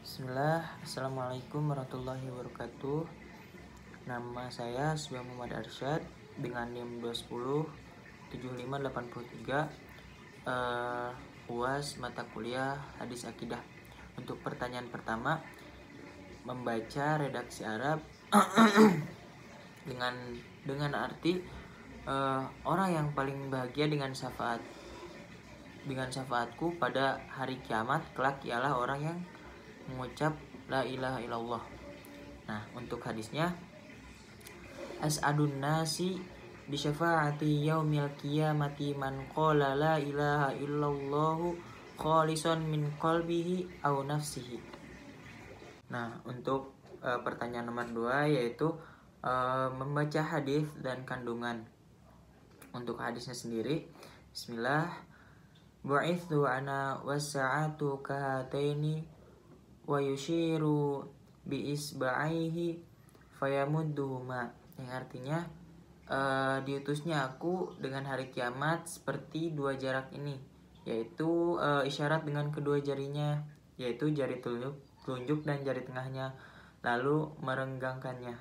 Bismillah, Assalamualaikum warahmatullahi wabarakatuh. Nama saya Subhan Muhammad Arsyad dengan NIM 2107583. UAS mata kuliah Hadis Akidah. Untuk pertanyaan pertama, membaca redaksi Arab dengan arti orang yang paling bahagia dengan syafaatku pada hari kiamat kelak ialah orang yang mengucap la ilaha illallah. Nah, untuk hadisnya, as'adun nasi bi syafaati yaumil qiyamati man qala la ilaha illallah khalisan min qalbihi aw nafsihi. Nah, untuk pertanyaan nomor 2 yaitu membaca hadis dan kandungan. Untuk hadisnya sendiri, bismillah, bu'ithu ana wasa'atu kahataini wa yushiru bi isba'ihi fayamudduhuma, yang artinya diutusnya aku dengan hari kiamat seperti dua jarak ini, yaitu isyarat dengan kedua jarinya, yaitu jari telunjuk dan jari tengahnya, lalu merenggangkannya.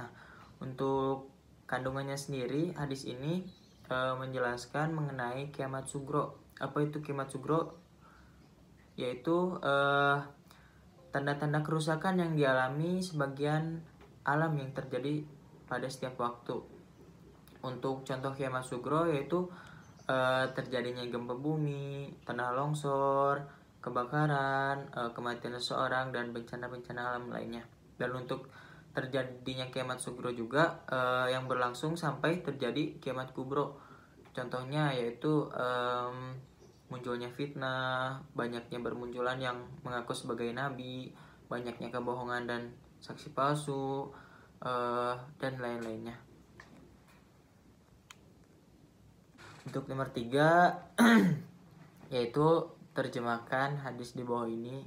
Nah, untuk kandungannya sendiri, hadis ini menjelaskan mengenai kiamat sugro. Apa itu kiamat sugro? Yaitu tanda-tanda kerusakan yang dialami sebagian alam yang terjadi pada setiap waktu. Untuk contoh kiamat sugro yaitu terjadinya gempa bumi, tanah longsor, kebakaran, kematian seseorang, dan bencana-bencana alam lainnya. Dan untuk terjadinya kiamat sugro juga yang berlangsung sampai terjadi kiamat kubro. Contohnya yaitu munculnya fitnah, banyaknya bermunculan yang mengaku sebagai nabi, banyaknya kebohongan dan saksi palsu, dan lain-lainnya. Untuk nomor 3 yaitu terjemahkan hadis di bawah ini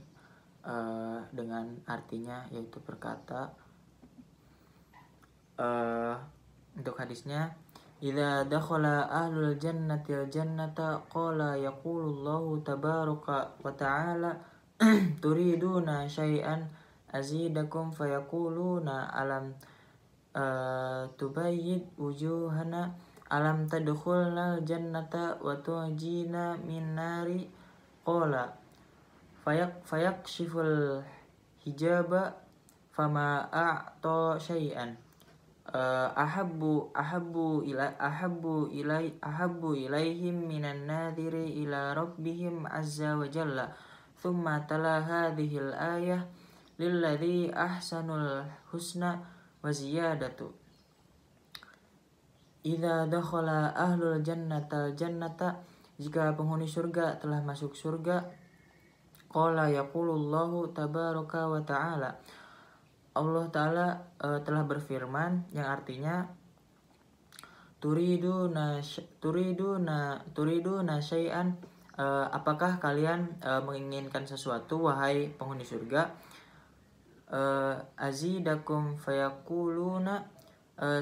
dengan artinya, yaitu berkata, untuk hadisnya, idza dakhala ahlul jannati al-jannata qala yaqulullahu tabaraka wa ta'ala turiduna syai'an azidakum fayaquluna alam tubayyid wujuhana alam tadkhulnal jannata wa tujina min nari qala fayakshiful hijaba fama a'ta syai'an ahabbu ilaihim minan nadhiri ila rabbihim azza wa jalla. Thumma tala hadhil ayah lilladzi ahsanul husna wa ziyadatu. Idza dakhala ahlul jannata jannata, jika penghuni surga telah masuk surga, qala yaqulullahu tabaraka wa ta'ala, Allah Ta'ala telah berfirman, yang artinya turiduna syai'an, apakah kalian menginginkan sesuatu wahai penghuni surga? Azidakum fayaquluna,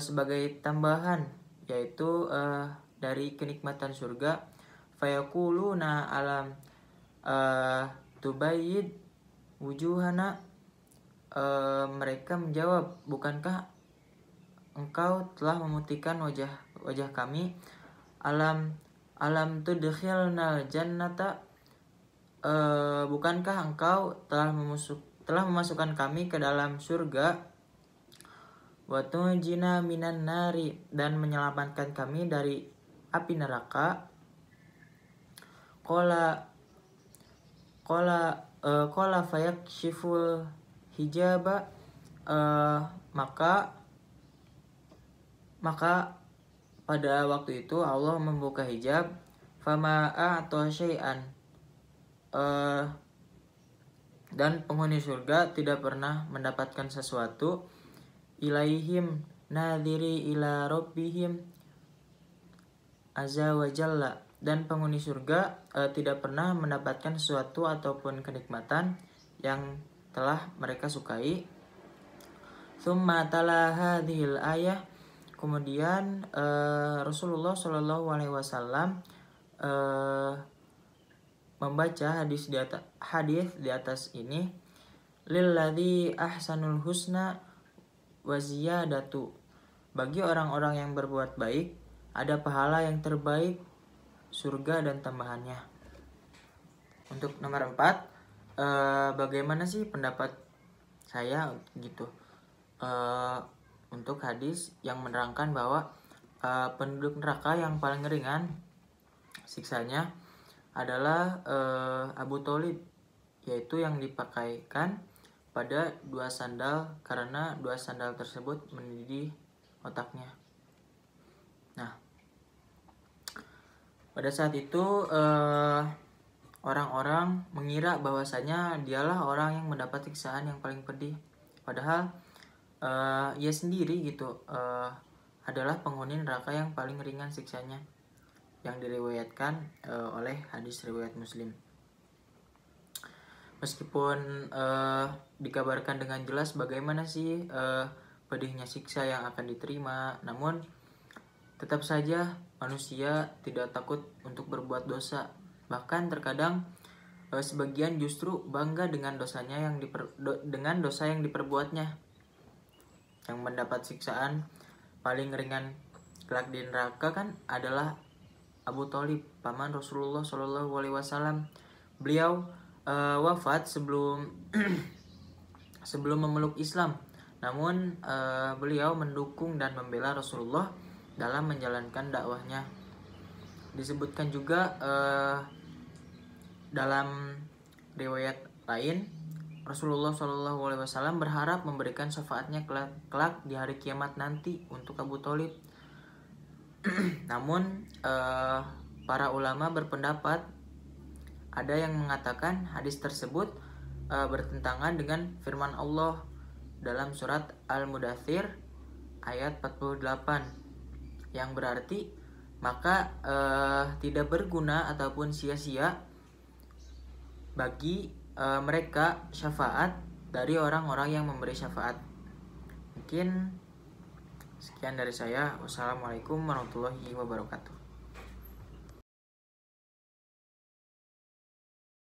sebagai tambahan, yaitu dari kenikmatan surga, fayaquluna alam tubayyid wujuhana, mereka menjawab, bukankah engkau telah memutihkan wajah kami? Alam tudkhilnal jannata, bukankah engkau telah memasukkan kami ke dalam surga? Wa tunjina minan nari, dan menyelamatkan kami dari api neraka. Qala fayakshiful hijaba, maka pada waktu itu Allah membuka hijab, fama a'ta syai'an, dan penghuni surga tidak pernah mendapatkan sesuatu, ilaihim nadhiri ila rabbihim azza wa jalla, dan penghuni surga tidak pernah mendapatkan sesuatu ataupun kenikmatan yang telah mereka sukai. Tsumma tala hadhil ayah, kemudian Rasulullah Shallallahu Alaihi Wasallam membaca hadis di atas ini, lilladzi ahsanul husna wa ziyadatu. Bagi orang-orang yang berbuat baik ada pahala yang terbaik, surga dan tambahannya. Untuk nomor 4, bagaimana sih pendapat saya gitu untuk hadis yang menerangkan bahwa penduduk neraka yang paling ringan siksanya adalah Abu Tholib, yaitu yang dipakaikan pada 2 sandal karena 2 sandal tersebut mendidih otaknya. Nah, pada saat itu orang-orang mengira bahwasanya dialah orang yang mendapat siksaan yang paling pedih, padahal ia sendiri gitu adalah penghuni neraka yang paling ringan siksanya, yang diriwayatkan oleh hadis riwayat Muslim. Meskipun dikabarkan dengan jelas bagaimana sih pedihnya siksa yang akan diterima, namun tetap saja manusia tidak takut untuk berbuat dosa. Bahkan terkadang sebagian justru bangga dengan dosanya dengan dosa yang diperbuatnya. Yang mendapat siksaan paling ringan kelak di neraka kan adalah Abu Tholib, paman Rasulullah SAW. Beliau wafat sebelum memeluk Islam. Namun beliau mendukung dan membela Rasulullah dalam menjalankan dakwahnya. Disebutkan juga dalam riwayat lain, Rasulullah SAW berharap memberikan syafaatnya kelak di hari kiamat nanti untuk Abu Tholib. Namun para ulama berpendapat, ada yang mengatakan hadis tersebut bertentangan dengan firman Allah dalam surat Al-Mudaththir ayat 48, yang berarti maka tidak berguna ataupun sia-sia bagi mereka syafaat dari orang-orang yang memberi syafaat. Mungkin sekian dari saya. Wassalamualaikum warahmatullahi wabarakatuh.